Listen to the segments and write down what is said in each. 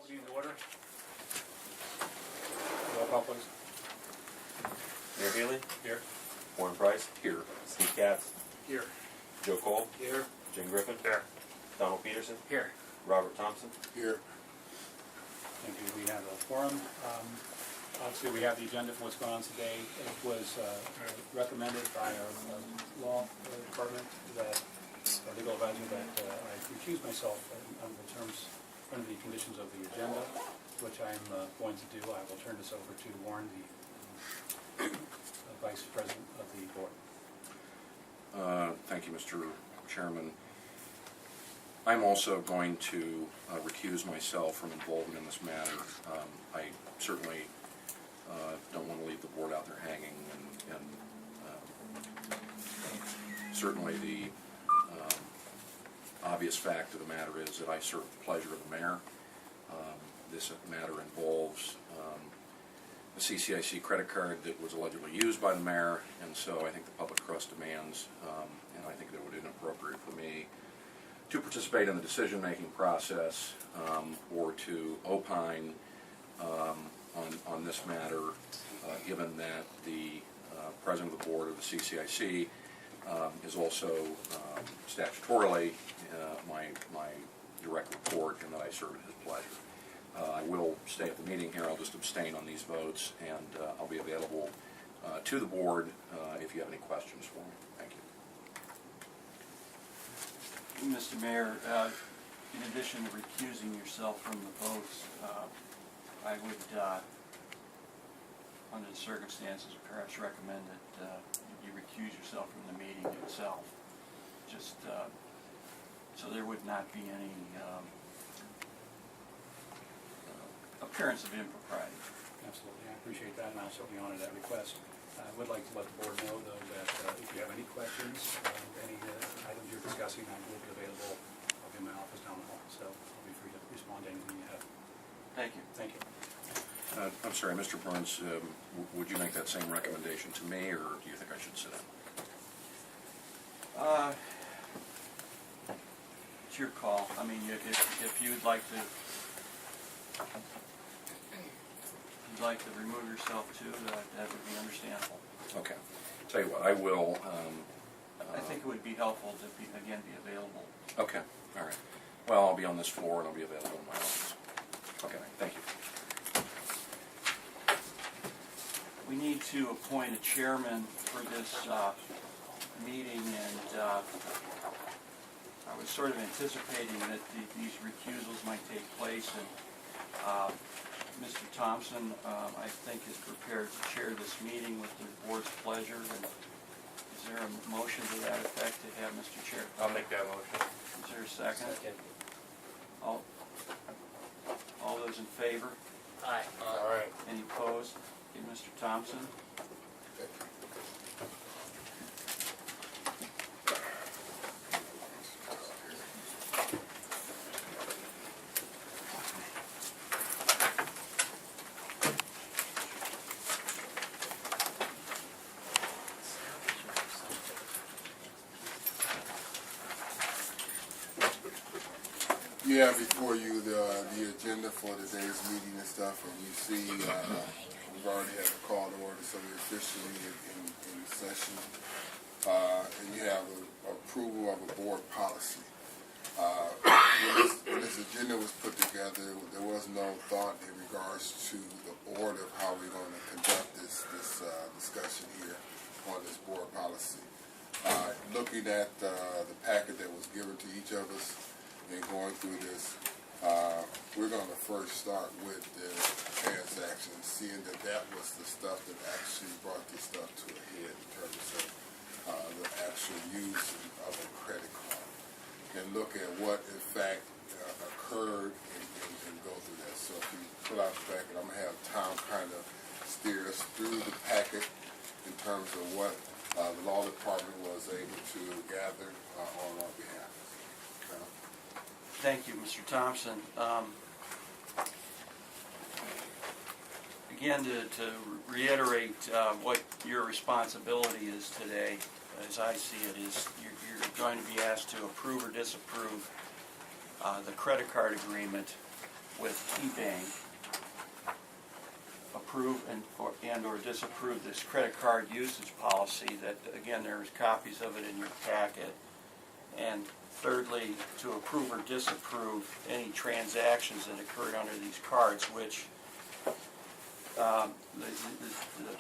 Meeting to order. Roll call, please. Mayor Healy? Here. Warren Price? Here. Steve Katz? Here. Joe Cole? Here. Jim Griffin? Here. Donald Peterson? Here. Robert Thompson? Here. Thank you. We have a forum. Obviously, we have the agenda for what's going on today. It was recommended by our law department that, legal advisor, that I recuse myself under the conditions of the agenda, which I'm going to do. I will turn this over to Warren, the Vice President of the Board. Thank you, Mr. Chairman. I'm also going to recuse myself from involvement in this matter. I certainly don't want to leave the board out there hanging, and certainly the obvious fact of the matter is that I serve at the pleasure of the mayor. This matter involves a CCIC credit card that was allegedly used by the mayor, and so I think the public trust demands, and I think that it would be inappropriate for me to participate in the decision-making process or to opine on this matter, given that the president of the board of the CCIC is also statutorily my direct report, and that I serve at his pleasure. I will stay at the meeting here. I'll just abstain on these votes, and I'll be available to the board if you have any questions for me. Thank you. Mr. Mayor, in addition to recusing yourself from the votes, I would, under the circumstances, perhaps recommend that you recuse yourself from the meeting itself, just so there would not be any appearance of impropriety. Absolutely. I appreciate that, and I'll certainly honor that request. I would like to let the board know, though, that if you have any questions, any items you're discussing, I will be available. I'll be in my office down the hall, so I'll be free to respond to anything you have. Thank you. Thank you. I'm sorry, Mr. Burns, would you make that same recommendation to me, or do you think I should sit down? It's your call. I mean, if you'd like to remove yourself too, that would be understandable. Okay. Tell you what, I will. I think it would be helpful to be available. Okay. All right. Well, I'll be on this floor, and I'll be available in my office. Okay. Thank you. We need to appoint a chairman for this meeting, and I was sort of anticipating that these recusals might take place, and Mr. Thompson, I think, is prepared to chair this meeting with the board's pleasure. And is there a motion to that effect to have Mr. Chair? I'll make that motion. Is there a second? Second. All those in favor? Aye. All right. Any opposed? Okay, Mr. Thompson. You have before you the agenda for today's meeting and stuff, and you see we've already had a call to order, so we're officially in session. And you have approval of a board policy. When this agenda was put together, there was no thought in regards to the order of how we're going to conduct this discussion here on this board policy. Looking at the packet that was given to each of us, and going through this, we're going to first start with the transaction, seeing that was the stuff that actually brought this stuff to a head in terms of the actual use of a credit card, and look at what in fact occurred and go through that. So if you pull out the packet, I'm going to have Tom kind of steer us through the packet in terms of what the law department was able to gather on our behalf. Thank you, Mr. Thompson. Again, to reiterate what your responsibility is today, as I see it, is you're going to be asked to approve or disapprove the credit card agreement with KeyBank approve and or disapprove this credit card usage policy that, again, there's copies of it in your packet. And thirdly, to approve or disapprove any transactions that occurred under these cards, which the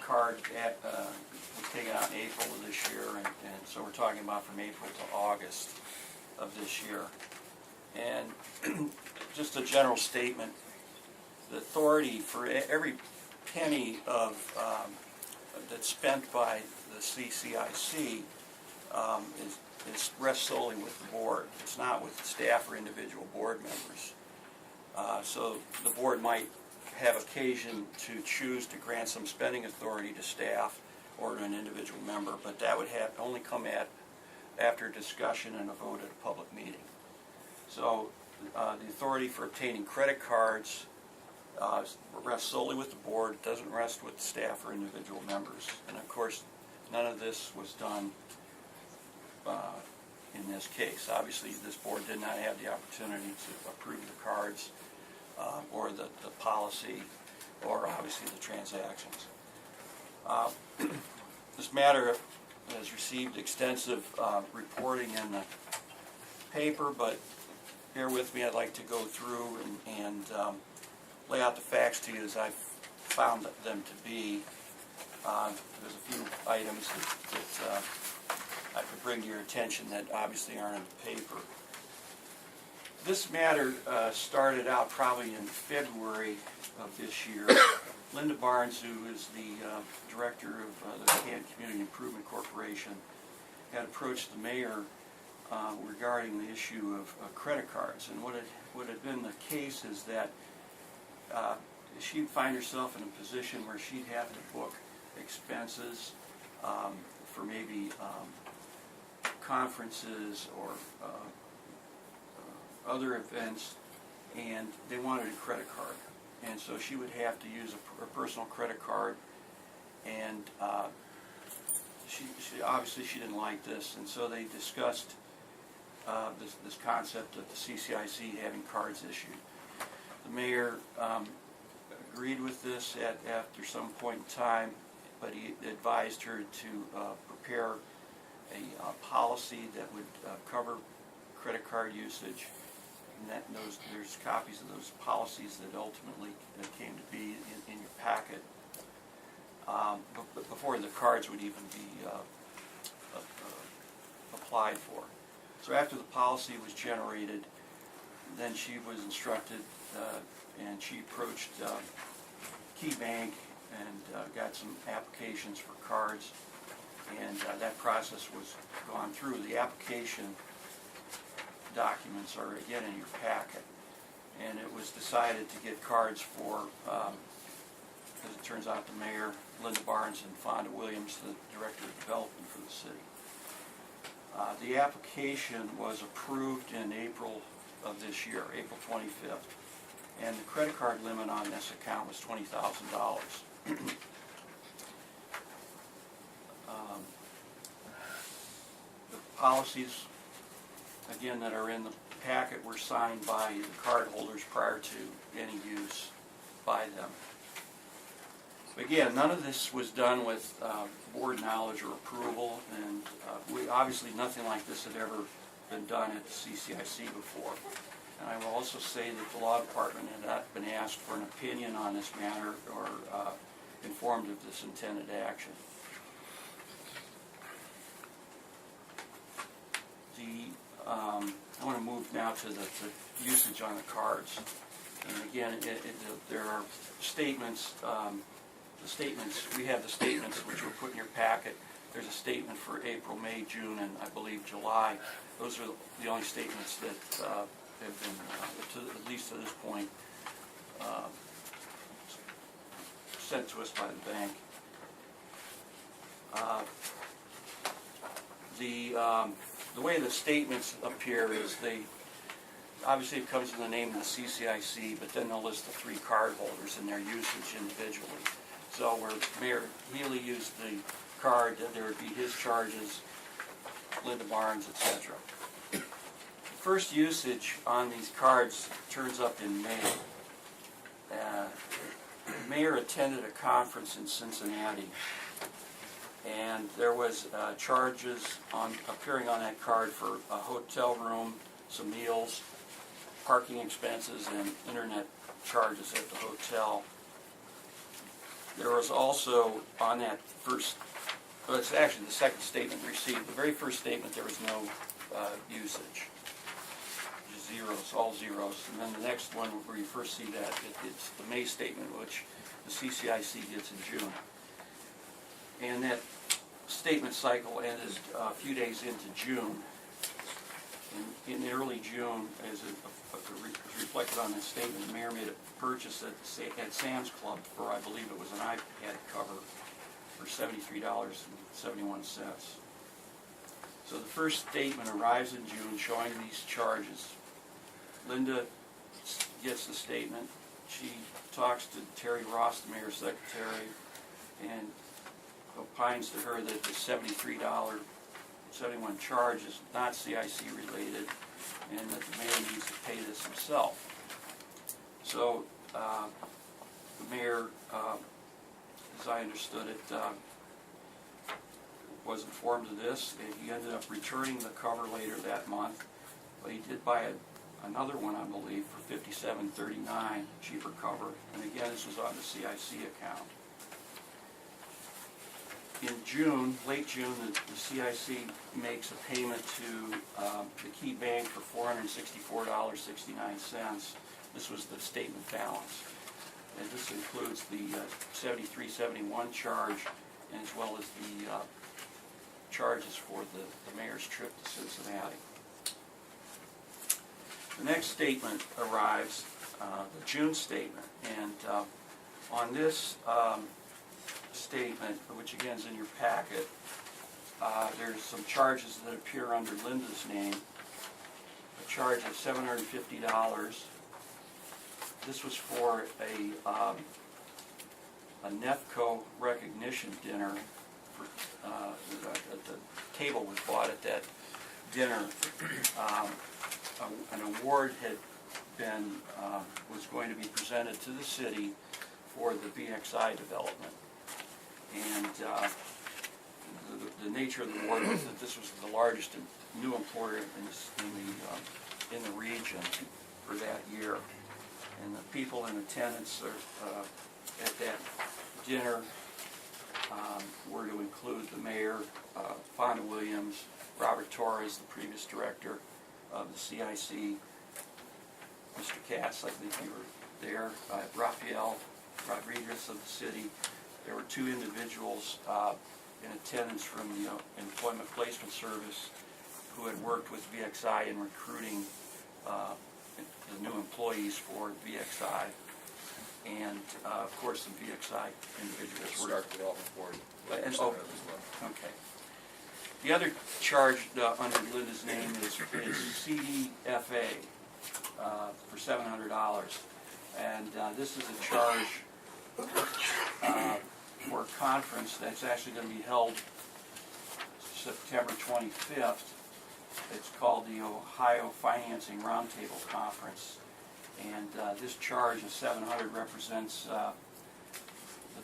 card was taken out in April of this year, and so we're talking about from April to August of this year. And just a general statement, the authority for every penny of that's spent by the CCIC is rests solely with the board. It's not with staff or individual board members. So the board might have occasion to choose to grant some spending authority to staff or to an individual member, but that would only come after discussion and a vote at a public meeting. So the authority for obtaining credit cards rests solely with the board. It doesn't rest with staff or individual members. And of course, none of this was done in this case. Obviously, this board did not have the opportunity to approve the cards or the policy, or obviously the transactions. This matter has received extensive reporting in the paper, but bear with me, I'd like to go through and lay out the facts to you as I've found them to be. There's a few items that I could bring to your attention that obviously aren't in the paper. This matter started out probably in February of this year. Linda Barnes, who is the director of the Canton Community Improvement Corporation, had approached the mayor regarding the issue of credit cards. And what had been the case is that she'd find herself in a position where she'd have to book expenses for maybe conferences or other events, and they wanted a credit card. And so she would have to use a personal credit card, and she obviously she didn't like this, and so they discussed this concept of the CCIC having cards issued. The mayor agreed with this after some point in time, but he advised her to prepare a policy that would cover credit card usage. And there's copies of those policies that ultimately came to be in your packet before the cards would even be applied for. So after the policy was generated, then she was instructed and she approached KeyBank and got some applications for cards, and that process was gone through. The application documents are again in your packet, and it was decided to get cards for, as it turns out, the mayor, Linda Barnes, and Fonda Williams, the director of development for the city. The application was approved in April of this year, April 25th, and the credit card limit on this account was $20,000. The policies, again, that are in the packet were signed by the card holders prior to any use by them. Again, none of this was done with board knowledge or approval, and obviously nothing like this had ever been done at the CCIC before. And I will also say that the law department had not been asked for an opinion on this matter or informed of this intended action. I want to move now to the usage on the cards. And again, there are statements. We have the statements which were put in your packet. There's a statement for April, May, June, and I believe July. Those are the only statements that have been, at least to this point, sent to us by the bank. The way the statements appear is obviously it comes in the name of the CCIC, but then they'll list the three card holders and their usage individually. So where Mayor Healy used the card, there would be his charges, Linda Barnes, etc. The first usage on these cards turns up in May. The mayor attended a conference in Cincinnati, and there was charges appearing on that card for a hotel room, some meals, parking expenses, and internet charges at the hotel. There was also on that well, it's actually the second statement received. The very first statement, there was no usage. Zeros, all zeros. And then the next one, where you first see that, it's the May statement, which the CCIC gets in June. And that statement cycle ended a few days into June. In early June, as reflected on that statement, the mayor made a purchase at Sam's Club for, I believe it was an iPad cover, for $73.71. So the first statement arrives in June showing these charges. Linda gets the statement. She talks to Terry Ross, the mayor's secretary, and opines to her that the $73.71 charge is not CIC related, and that the mayor needs to pay this himself. So the mayor, as I understood it, was informed of this, and he ended up returning the cover later that month. But he did buy another one, I believe, for $57.39, cheaper cover. And again, this was on the CIC account. In June, late June, the CIC makes a payment to the Key Bank for $464.69. This was the statement balance. And this includes the $73.71 charge, as well as the charges for the mayor's trip to Cincinnati. The next statement arrives, the June statement, and on this statement, which again is in your packet, there's some charges that appear under Linda's name. A charge of $750. This was for a NEFCO recognition dinner. The table was bought at that dinner. An award was going to be presented to the city for the BXI development. And the nature of the award was that this was the largest new employer in the region for that year. And the people in attendance at that dinner were to include the mayor, Fonda Williams, Robert Torres, the previous director of the CIC, Mr. Cass, I think you were there, Rafael Rodriguez of the city. There were two individuals in attendance from the Employment Placement Service who had worked with VXI in recruiting the new employees for VXI. And of course, some VXI individuals were. Start development board. Okay. The other charge under Linda's name is CDFA for $700, and this is a charge for a conference that's actually going to be held September 25th. It's called the Ohio Financing Roundtable Conference, and this charge of $700 represents the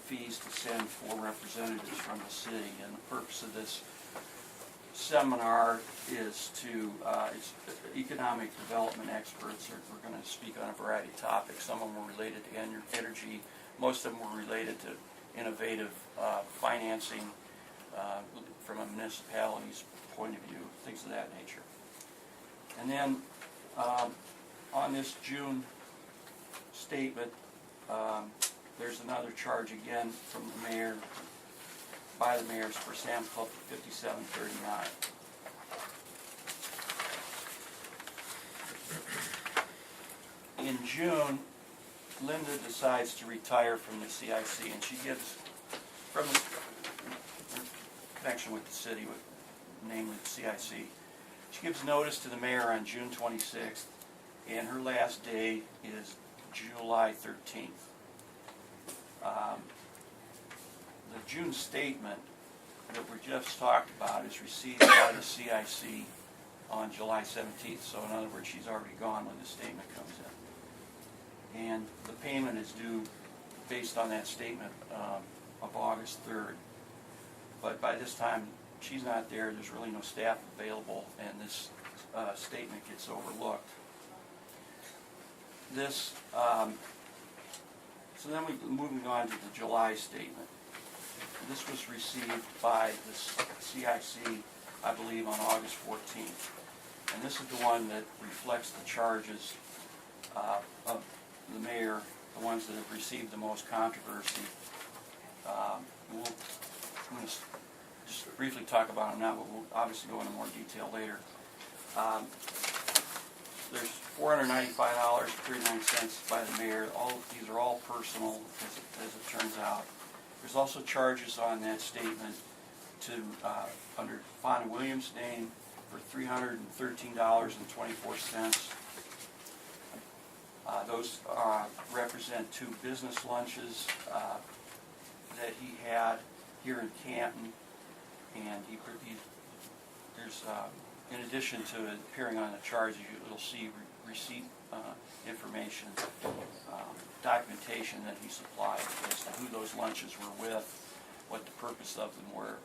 fees to send four representatives from the city. And the purpose of this seminar is to, it's economic development experts are going to speak on a variety of topics. Some of them were related to energy. Most of them were related to innovative financing from a municipality's point of view, things of that nature. And then on this June statement, there's another charge again from the mayor, by the mayors for Sam's Club for $57.39. In June, Linda decides to retire from the CIC, and she gives, from the connection with the city, namely the CIC, she gives notice to the mayor on June 26th, and her last day is July 13th. The June statement that we just talked about is received by the CIC on July 17th, so in other words, she's already gone when the statement comes in. and the payment is due based on that statement of August 3rd. But by this time, she's not there, there's really no staff available, and this statement gets overlooked. This, so then moving on to the July statement. This was received by the CIC, I believe, on August 14th. And this is the one that reflects the charges of the mayor, the ones that have received the most controversy. I'm going to just briefly talk about them now, but we'll obviously go into more detail later. There's $495.39 by the mayor. These are all personal, as it turns out. There's also charges on that statement to under Fawn Williams' name for $313.24. Those represent 2 business lunches that he had here in Canton, and there's in addition to appearing on the charge, you'll see receipt information, documentation that he supplied as to who those lunches were with, what the purpose of them were.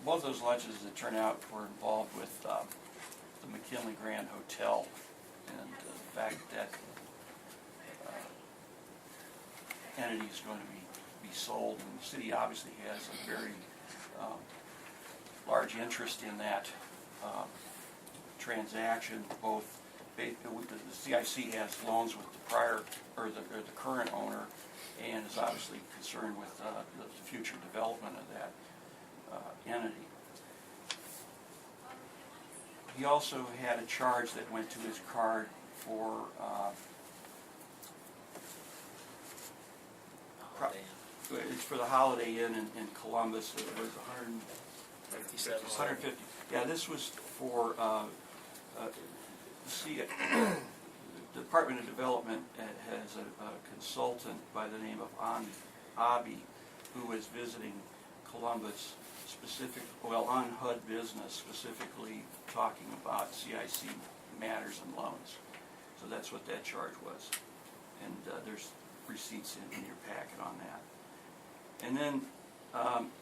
Both those lunches, as it turned out, were involved with the McKinley Grand Hotel, and the fact that entity is going to be sold, and the city obviously has a very large interest in that transaction. Both the CIC has loans with the prior or the current owner, and is obviously concerned with the future development of that entity. He also had a charge that went to his card for it's for the Holiday Inn in Columbus. It was 150. Yeah, this was for the Department of Development has a consultant by the name of Abi, who was visiting Columbus on HUD business, specifically talking about CIC matters and loans. So that's what that charge was. And there's receipts in your packet on that. And then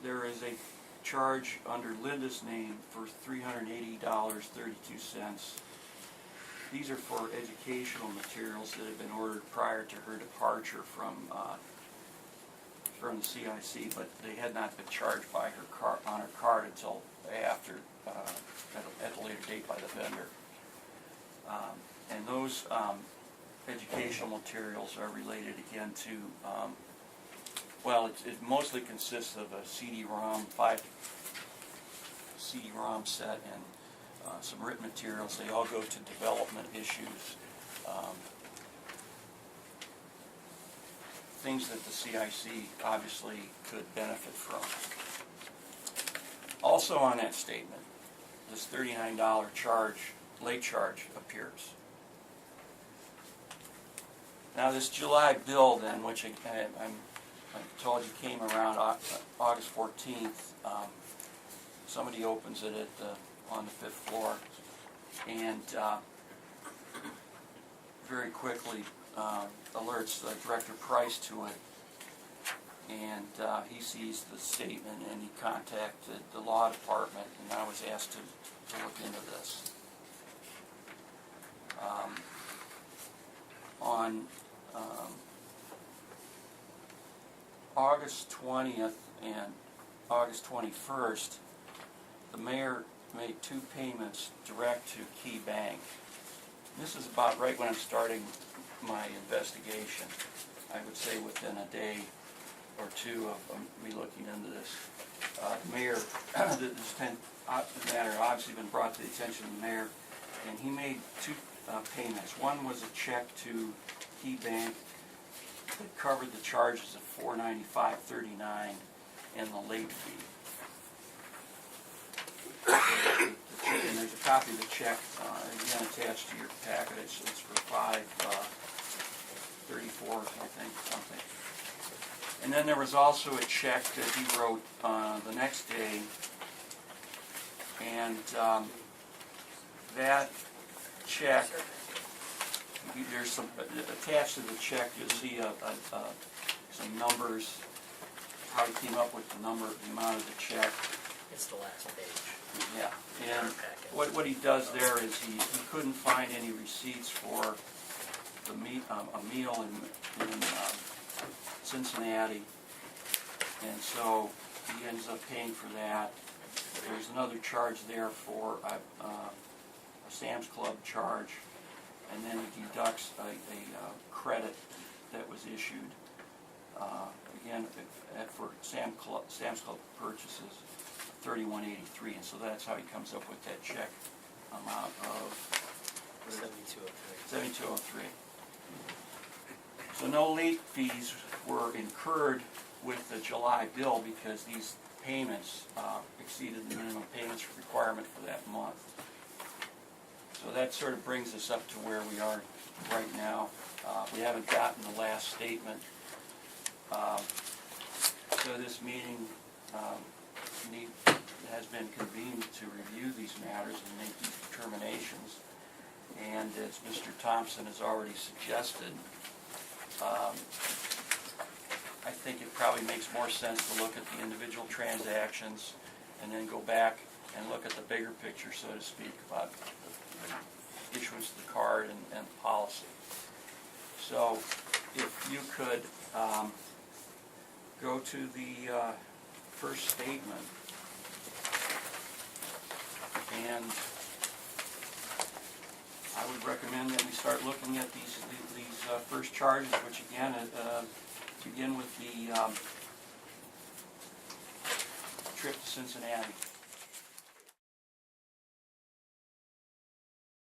there is a charge under Linda's name for $380.32. These are for educational materials that have been ordered prior to her departure from the CIC, but they had not been charged by her on her card until after, at a later date by the vendor. And those educational materials are related again to, it mostly consists of a CD-ROM, 5 CD-ROM set, and some written materials. They all go to development issues, things that the CIC obviously could benefit from. Also on that statement, this $39 late charge appears. Now this July bill then, which I'm told you came around August 14th, somebody opens it on the 5th floor, and very quickly alerts Director Price to it, and he sees the statement, and he contacted the law department, and I was asked to look into this. On August 20th and August 21st, the mayor made 2 payments direct to Key Bank. This is about right when I'm starting my investigation. I would say within a day or two of me looking into this. The mayor, this matter obviously been brought to the attention of the mayor, and he made 2 payments. One was a check to Key Bank that covered the charges of $495.39 and the late fee. And there's a copy of the check again attached to your packet. It's for $534, I think, something. And then there was also a check that he wrote the next day, and that check there's some, attached to the check, you'll see some numbers, how he came up with the number, the amount of the check. It's the last page. Yeah, in our and packet. what he does there is he couldn't find any receipts for a meal in Cincinnati, and so he ends up paying for that. There's another charge there for a Sam's Club charge, and then he deducts a credit that was issued, again, for Sam's Club purchases, $31.83, and so that's how he comes up with that check amount of 7203. $72.03. So no late fees were incurred with the July bill because these payments exceeded the minimum payments requirement for that month. So that sort of brings us up to where we are right now. We haven't gotten the last statement. So this meeting has been convened to review these matters and make these determinations. And as Mr. Thompson has already suggested, I think it probably makes more sense to look at the individual transactions and then go back and look at the bigger picture, so to speak, about the issuance of the card and policy. So if you could go to the first statement, and I would recommend that we start looking at these first charges, which again begin with the trip to Cincinnati.